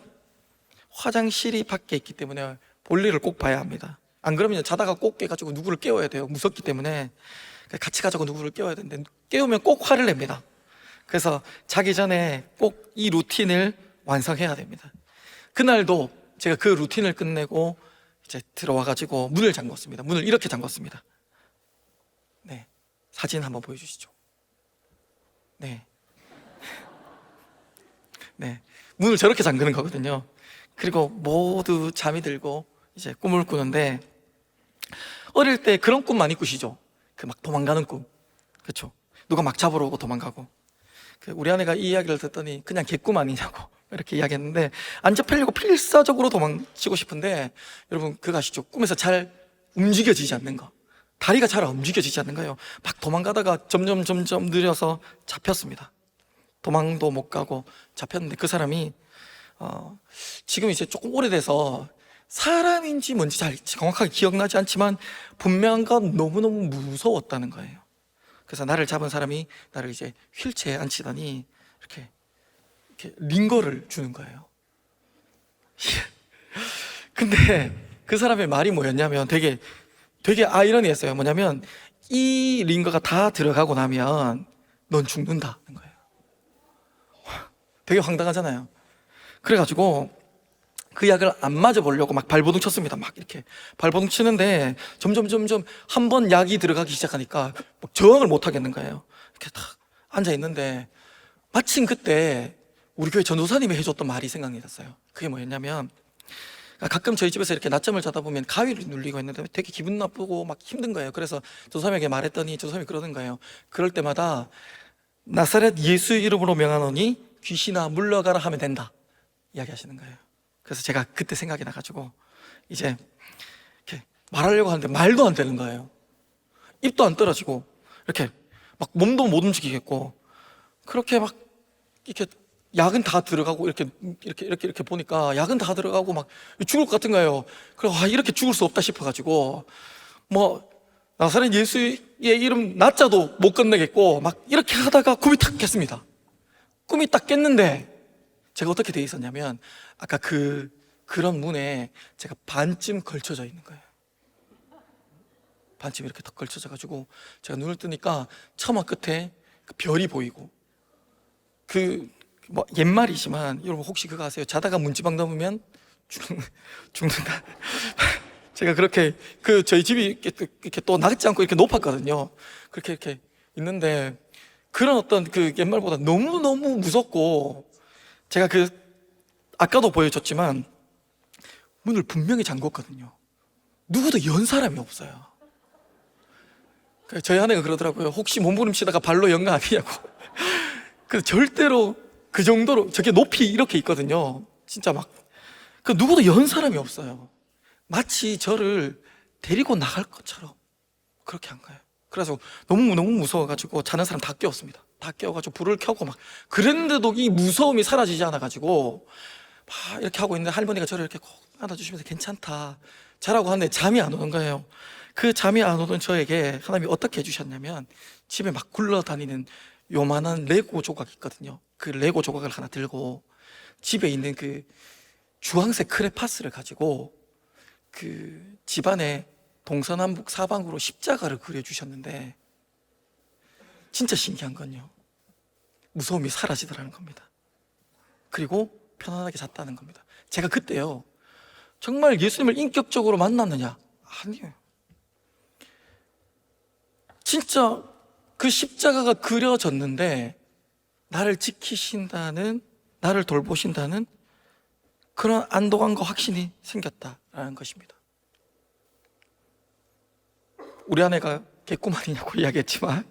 화장실이 밖에 있기 때문에 볼일을 꼭 봐야 합니다. 안 그러면 자다가 꼭 깨가지고 누구를 깨워야 돼요. 무섭기 때문에 같이 가자고 누구를 깨워야 되는데, 깨우면 꼭 화를 냅니다. 그래서 자기 전에 꼭 이 루틴을 완성해야 됩니다. 그날도 제가 그 루틴을 끝내고 이제 들어와가지고 문을 잠궜습니다. 문을 이렇게 잠궜습니다. 네, 사진 한번 보여주시죠. 네, 네, 문을 저렇게 잠그는 거거든요. 그리고 모두 잠이 들고 이제 꿈을 꾸는데, 어릴 때 그런 꿈 많이 꾸시죠? 그 막 도망가는 꿈, 그렇죠? 누가 막 잡으러 오고 도망가고. 우리 아내가 이 이야기를 듣더니 그냥 개꿈 아니냐고 이렇게 이야기했는데, 안 잡히려고 필사적으로 도망치고 싶은데, 여러분 그거 아시죠? 꿈에서 잘 움직여지지 않는 거. 다리가 잘 움직여지지 않는 거예요. 막 도망가다가 점점 느려서 잡혔습니다. 도망도 못 가고 잡혔는데 그 사람이 지금 이제 조금 오래돼서 사람인지 뭔지 잘 정확하게 기억나지 않지만 분명한 건 너무너무 무서웠다는 거예요. 그래서 나를 잡은 사람이 나를 이제 휠체어에 앉히더니 이렇게 링거를 주는 거예요. 근데 그 사람의 말이 뭐였냐면 되게 아이러니했어요. 뭐냐면 이 링거가 다 들어가고 나면 넌 죽는다는 거예요. 되게 황당하잖아요. 그래가지고 그 약을 안 맞아보려고 막 발버둥 쳤습니다. 막 이렇게 발버둥 치는데 점점 한 번 약이 들어가기 시작하니까 막 저항을 못 하겠는 거예요. 이렇게 딱 앉아 있는데 마침 그때 우리 교회 전도사님이 해줬던 말이 생각이 났어요. 그게 뭐였냐면, 가끔 저희 집에서 이렇게 낮잠을 자다 보면 가위를 눌리고 있는데 되게 기분 나쁘고 막 힘든 거예요. 그래서 전도사님에게 말했더니 전도사님이 그러는 거예요. 그럴 때마다 나사렛 예수 이름으로 명하노니 귀신아 물러가라 하면 된다 이야기하시는 거예요. 그래서 제가 그때 생각이 나가지고 이제 이렇게 말하려고 하는데 말도 안 되는 거예요. 입도 안 떨어지고 이렇게 막 몸도 못 움직이겠고, 그렇게 막 이렇게 약은 다 들어가고 이렇게 보니까 약은 다 들어가고 막 죽을 것 같은 거예요. 그래서 이렇게 죽을 수 없다 싶어가지고 뭐 나사렛 예수의 이름 낮자도 못 건네겠고 막 이렇게 하다가 꿈이 탁 깼습니다. 꿈이 딱 깼는데 제가 어떻게 돼 있었냐면 아까 그런 문에 제가 반쯤 걸쳐져 있는 거예요. 반쯤 이렇게 턱 걸쳐져 가지고 제가 눈을 뜨니까 처마 끝에 그 별이 보이고, 뭐 옛말이지만 여러분 혹시 그거 아세요? 자다가 문지방 넘으면 죽는다. 제가 그렇게 저희 집이 이렇게 또 낮지 않고 이렇게 높았거든요. 그렇게 이렇게 있는데 그런 어떤 그 옛말보다 너무너무 무섭고, 제가 아까도 보여줬지만 문을 분명히 잠궜거든요. 누구도 연 사람이 없어요. 저희 아내가 그러더라고요. 혹시 몸부림치다가 발로 연 거 아니냐고. 그 절대로 그 정도로 저게 높이 이렇게 있거든요. 진짜 막 누구도 연 사람이 없어요. 마치 저를 데리고 나갈 것처럼 그렇게 한 거예요. 그래서 너무 무서워가지고 자는 사람 다 깨웠습니다. 다 깨워가지고 불을 켜고 막 그랬는데도 이 무서움이 사라지지 않아가지고 막 이렇게 하고 있는데 할머니가 저를 이렇게 꼭 안아주시면서 괜찮다 자라고 하는데 잠이 안 오는 거예요. 그 잠이 안 오던 저에게 하나님이 어떻게 해주셨냐면 집에 막 굴러다니는 요만한 레고 조각이 있거든요. 그 레고 조각을 하나 들고 집에 있는 그 주황색 크레파스를 가지고 그 집안에 동서남북 사방으로 십자가를 그려주셨는데, 진짜 신기한 건요, 무서움이 사라지더라는 겁니다. 그리고 편안하게 잤다는 겁니다. 제가 그때요 정말 예수님을 인격적으로 만났느냐? 아니에요. 진짜 그 십자가가 그려졌는데 나를 지키신다는, 나를 돌보신다는 그런 안도감과 확신이 생겼다라는 것입니다. 우리 아내가 개꿈 아니냐고 이야기했지만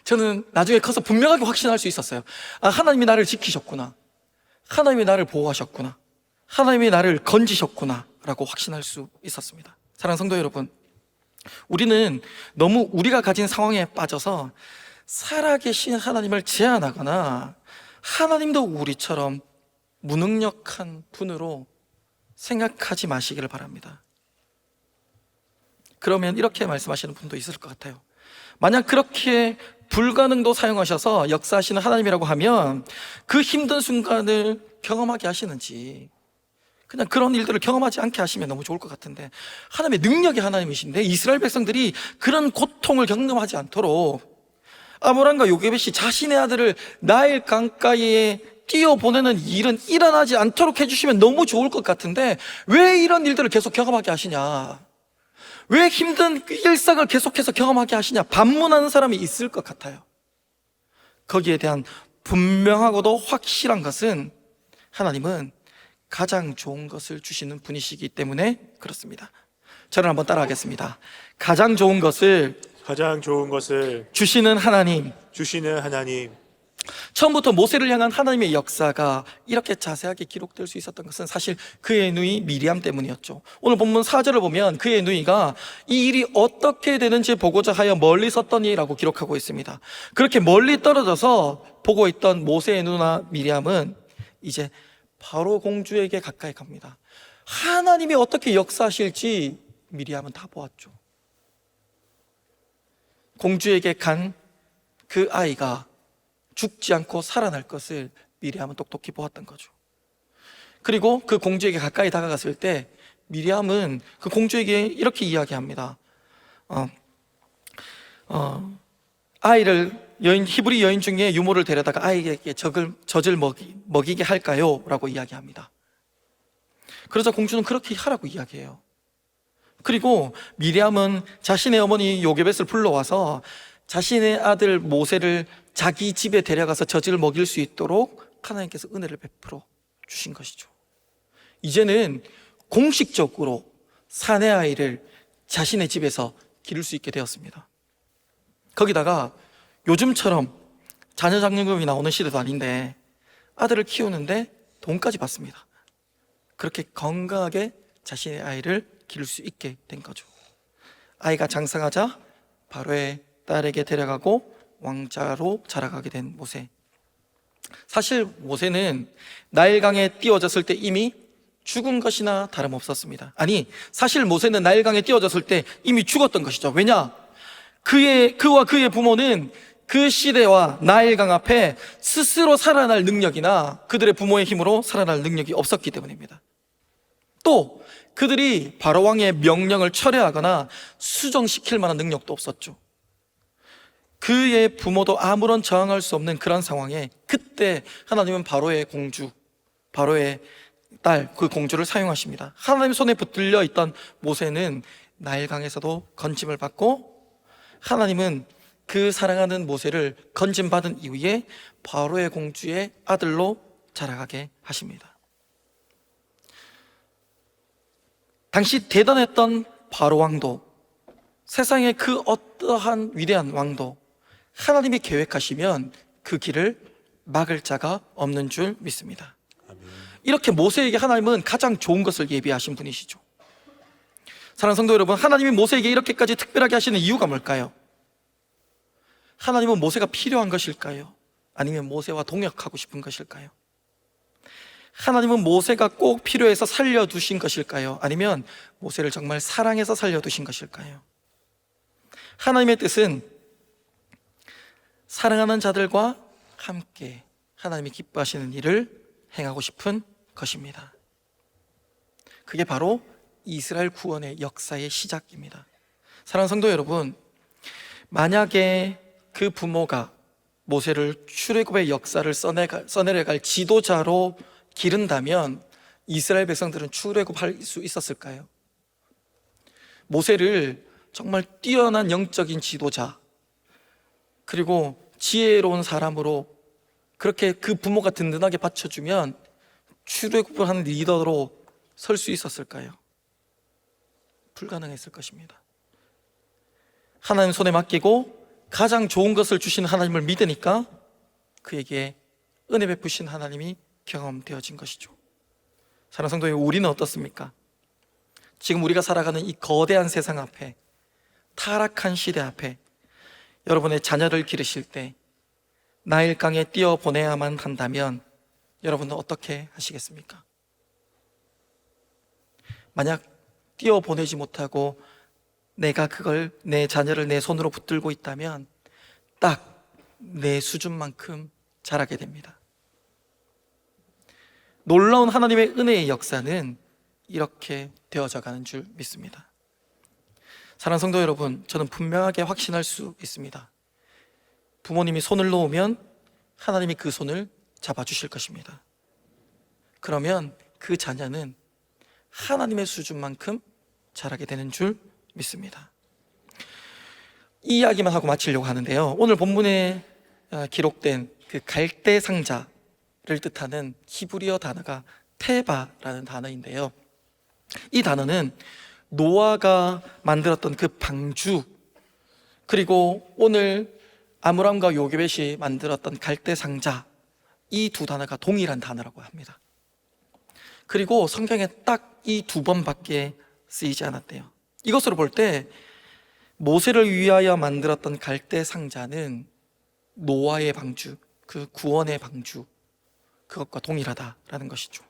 저는 나중에 커서 분명하게 확신할 수 있었어요. 하나님이 나를 지키셨구나, 하나님이 나를 보호하셨구나, 하나님이 나를 건지셨구나 라고 확신할 수 있었습니다. 사랑하는 성도 여러분, 우리는 너무 우리가 가진 상황에 빠져서 살아계신 하나님을 제한하거나 하나님도 우리처럼 무능력한 분으로 생각하지 마시기를 바랍니다. 그러면 이렇게 말씀하시는 분도 있을 것 같아요. 만약 그렇게 불가능도 사용하셔서 역사하시는 하나님이라고 하면 그 힘든 순간을 경험하게 하시는지, 그냥 그런 일들을 경험하지 않게 하시면 너무 좋을 것 같은데, 하나님의 능력의 하나님이신데 이스라엘 백성들이 그런 고통을 경험하지 않도록 아므람과 요게벳이 자신의 아들을 나일 강가에 띄워보내는 일은 일어나지 않도록 해주시면 너무 좋을 것 같은데 왜 이런 일들을 계속 경험하게 하시냐, 왜 힘든 일상을 계속해서 경험하게 하시냐, 반문하는 사람이 있을 것 같아요. 거기에 대한 분명하고도 확실한 것은 하나님은 가장 좋은 것을 주시는 분이시기 때문에 그렇습니다. 저를 한번 따라하겠습니다. 가장 좋은 것을 가장 좋은 것을 주시는 하나님, 주시는 하나님, 처음부터 모세를 향한 하나님의 역사가 이렇게 자세하게 기록될 수 있었던 것은 사실 그의 누이 미리암 때문이었죠. 오늘 본문 4절을 보면 그의 누이가 이 일이 어떻게 되는지 보고자 하여 멀리 섰더니라고 기록하고 있습니다. 그렇게 멀리 떨어져서 보고 있던 모세의 누나 미리암은 이제 바로 공주에게 가까이 갑니다. 하나님이 어떻게 역사하실지 미리암은 다 보았죠. 공주에게 간 그 아이가 죽지 않고 살아날 것을 미리암은 똑똑히 보았던 거죠. 그리고 그 공주에게 가까이 다가갔을 때 미리암은 그 공주에게 이렇게 이야기합니다. 아이를 히브리 여인 중에 유모를 데려다가 아이에게 젖을 먹이게 할까요? 라고 이야기합니다. 그러자 공주는 그렇게 하라고 이야기해요. 그리고 미리암은 자신의 어머니 요게벳을 불러와서 자신의 아들 모세를 자기 집에 데려가서 젖을 먹일 수 있도록 하나님께서 은혜를 베풀어 주신 것이죠. 이제는 공식적으로 사내 아이를 자신의 집에서 기를 수 있게 되었습니다. 거기다가 요즘처럼 자녀장려금이 나오는 시대도 아닌데 아들을 키우는데 돈까지 받습니다. 그렇게 건강하게 자신의 아이를 기를 수 있게 된 거죠. 아이가 장성하자 바로의 딸에게 데려가고 왕자로 자라가게 된 모세. 사실 모세는 나일강에 띄워졌을 때 이미 죽은 것이나 다름없었습니다. 아니, 사실 모세는 나일강에 띄워졌을 때 이미 죽었던 것이죠. 왜냐? 그와 그의 부모는 그 시대와 나일강 앞에 스스로 살아날 능력이나 그들의 부모의 힘으로 살아날 능력이 없었기 때문입니다. 또 그들이 바로왕의 명령을 철회하거나 수정시킬 만한 능력도 없었죠. 그의 부모도 아무런 저항할 수 없는 그런 상황에 그때 하나님은 바로의 공주, 바로의 딸, 그 공주를 사용하십니다. 하나님 손에 붙들려 있던 모세는 나일강에서도 건짐을 받고 하나님은 그 사랑하는 모세를 건짐받은 이후에 바로의 공주의 아들로 자라가게 하십니다. 당시 대단했던 바로 왕도, 세상의 그 어떠한 위대한 왕도 하나님이 계획하시면 그 길을 막을 자가 없는 줄 믿습니다. 이렇게 모세에게 하나님은 가장 좋은 것을 예비하신 분이시죠. 사랑하는 성도 여러분, 하나님이 모세에게 이렇게까지 특별하게 하시는 이유가 뭘까요? 하나님은 모세가 필요한 것일까요? 아니면 모세와 동역하고 싶은 것일까요? 하나님은 모세가 꼭 필요해서 살려두신 것일까요? 아니면 모세를 정말 사랑해서 살려두신 것일까요? 하나님의 뜻은 사랑하는 자들과 함께 하나님이 기뻐하시는 일을 행하고 싶은 것입니다. 그게 바로 이스라엘 구원의 역사의 시작입니다. 사랑하는 성도 여러분, 만약에 그 부모가 모세를 출애굽의 역사를 써내려갈 지도자로 기른다면 이스라엘 백성들은 출애굽할 수 있었을까요? 모세를 정말 뛰어난 영적인 지도자, 그리고 지혜로운 사람으로 그렇게 그 부모가 든든하게 받쳐주면 출애굽을 하는 리더로 설 수 있었을까요? 불가능했을 것입니다. 하나님 손에 맡기고 가장 좋은 것을 주신 하나님을 믿으니까 그에게 은혜 베푸신 하나님이 경험되어진 것이죠. 사랑하는 성도 여러분, 우리는 어떻습니까? 지금 우리가 살아가는 이 거대한 세상 앞에, 타락한 시대 앞에 여러분의 자녀를 기르실 때 나일강에 띄워보내야만 한다면 여러분은 어떻게 하시겠습니까? 만약 띄워보내지 못하고 내가 그걸, 내 자녀를 내 손으로 붙들고 있다면 딱 내 수준만큼 자라게 됩니다. 놀라운 하나님의 은혜의 역사는 이렇게 되어져 가는 줄 믿습니다. 사랑하는 성도 여러분, 저는 분명하게 확신할 수 있습니다. 부모님이 손을 놓으면 하나님이 그 손을 잡아주실 것입니다. 그러면 그 자녀는 하나님의 수준만큼 자라게 되는 줄 믿습니다. 이 이야기만 하고 마치려고 하는데요, 오늘 본문에 기록된 그 갈대 상자를 뜻하는 히브리어 단어가 테바라는 단어인데요, 이 단어는 노아가 만들었던 그 방주, 그리고 오늘 아므람과 요게벳이 만들었던 갈대 상자, 이 두 단어가 동일한 단어라고 합니다. 그리고 성경에 딱 이 두 번밖에 쓰이지 않았대요. 이것으로 볼 때 모세를 위하여 만들었던 갈대 상자는 노아의 방주, 그 구원의 방주, 그것과 동일하다라는 것이죠.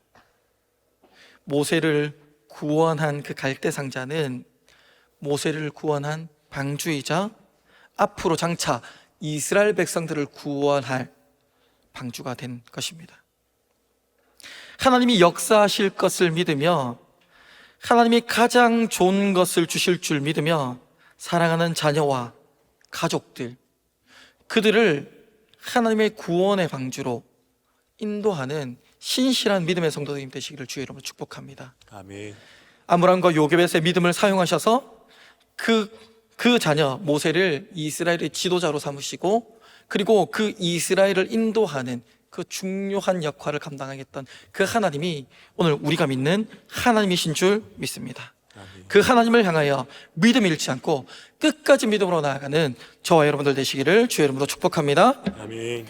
모세를 구원한 그 갈대 상자는 모세를 구원한 방주이자 앞으로 장차 이스라엘 백성들을 구원할 방주가 된 것입니다. 하나님이 역사하실 것을 믿으며 하나님이 가장 좋은 것을 주실 줄 믿으며 사랑하는 자녀와 가족들, 그들을 하나님의 구원의 방주로 인도하는 신실한 믿음의 성도님 되시기를 주의 이름으로 축복합니다. 아멘. 아므람과 요게벳의 믿음을 사용하셔서 그 자녀 모세를 이스라엘의 지도자로 삼으시고, 그리고 그 이스라엘을 인도하는 그 중요한 역할을 감당하겠던 그 하나님이 오늘 우리가 믿는 하나님이신 줄 믿습니다. 아멘. 그 하나님을 향하여 믿음 잃지 않고 끝까지 믿음으로 나아가는 저와 여러분들 되시기를 주의 이름으로 축복합니다. 아멘.